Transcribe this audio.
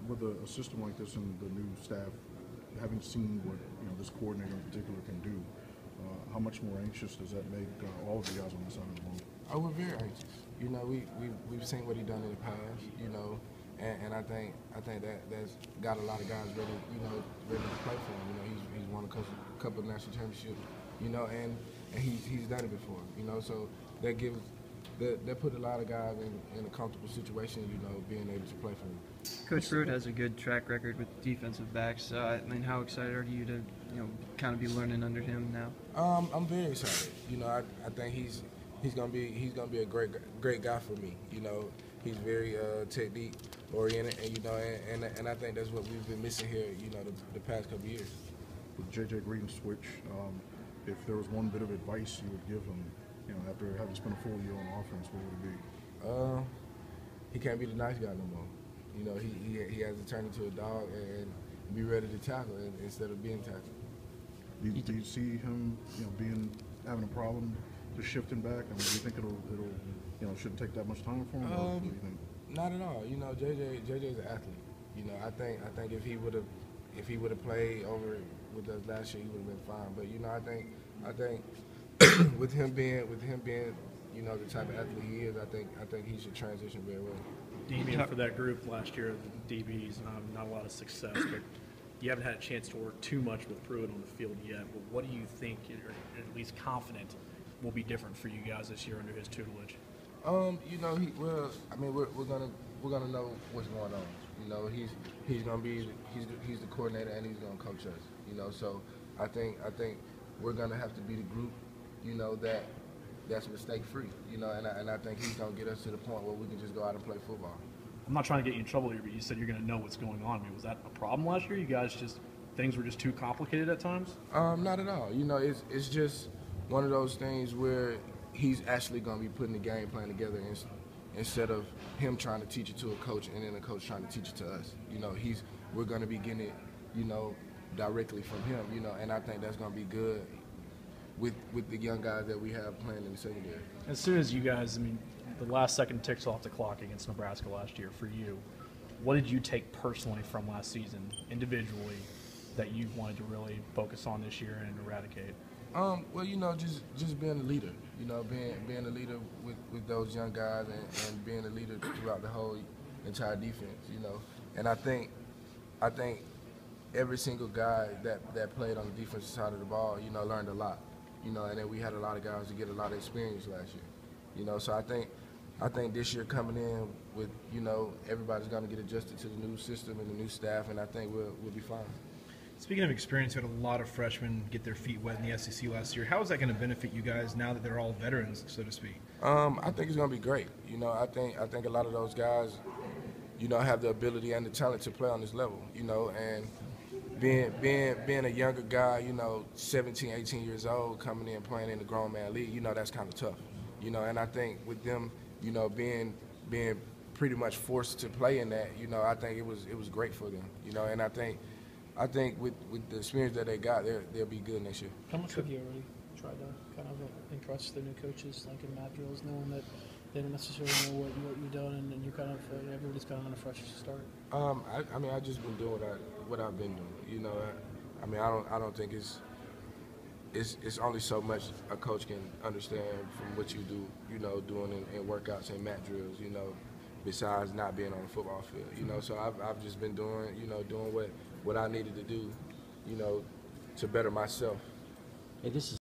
with a system like this and the new staff, having seen what this coordinator in particular can do, how much more anxious does that make all of the guys on the side of the ball? Oh, we're very anxious. We've seen what he done in the past. And I think that's got a lot of guys ready to play for him. He's won a couple of national championships. And he's done it before. So that put a lot of guys in a comfortable situation. Being able to play for him. Coach Root has a good track record with defensive backs. How excited are you to kind of be learning under him now? I'm very excited. I think he's gonna be a great guy for me. He's very technique oriented, and I think that's what we've been missing here. The past couple of years. With J.J. Green's switch, if there was one bit of advice you would give him, after having spent a full year on offense, what would it be? He can't be the nice guy no more. He has to turn into a dog and be ready to tackle instead of being tackled. Do you see him, having a problem just shifting back? Do you think it'll shouldn't take that much time for him? Or what do you think? Not at all. JJ's an athlete. I think if he would have played over with us last year, he would have been fine. But I think with him being the type of athlete he is, I think he should transition very well. Damian, for that group last year, the DBs, not a lot of success, but you haven't had a chance to work too much with Pruitt on the field yet. But what do you think, or at least confident, will be different for you guys this year under his tutelage? We're gonna know what's going on. He's the coordinator and he's gonna coach us. So I think we're gonna have to be the group, that's mistake free. And I think he's gonna get us to the point where we can just go out and play football. I'm not trying to get you in trouble here, but you said you're going to know what's going on. Was that a problem last year? You guys things were just too complicated at times? Not at all. It's just one of those things where he's actually going to be putting the game plan together instead of him trying to teach it to a coach and then a coach trying to teach it to us. We're going to be getting it, directly from him, and I think that's going to be good with the young guys that we have playing in the secondary. As soon as you guys, the last second ticks off the clock against Nebraska last year for you, what did you take personally from last season, individually, that you wanted to really focus on this year and eradicate? Just being a leader, being a leader with those young guys and being a leader throughout the whole entire defense, And I think every single guy that played on the defensive side of the ball, learned a lot, and then we had a lot of guys to get a lot of experience last year, So I think this year coming in with, everybody's going to get adjusted to the new system and the new staff, and I think we'll be fine. Speaking of experience, you had a lot of freshmen get their feet wet in the SEC last year. How is that going to benefit you guys now that they're all veterans, so to speak? I think it's going to be great. I think a lot of those guys, have the ability and the talent to play on this level, and being a younger guy, 17, 18 years old, coming in playing in the grown man league, that's kind of tough, and I think with them, being pretty much forced to play in that, I think it was great for them, and I think with the experience that they got, they'll be good next year. How much have you already tried to kind of impress the new coaches, like in mat drills, knowing that they don't necessarily know what you've done, and you kind of everybody's kind of on a fresh start? I just been doing what I've been doing. I don't think it's only so much a coach can understand from what you do, doing in workouts and mat drills, besides not being on the football field, So I've just been doing, doing what I needed to do, to better myself. Hey, this is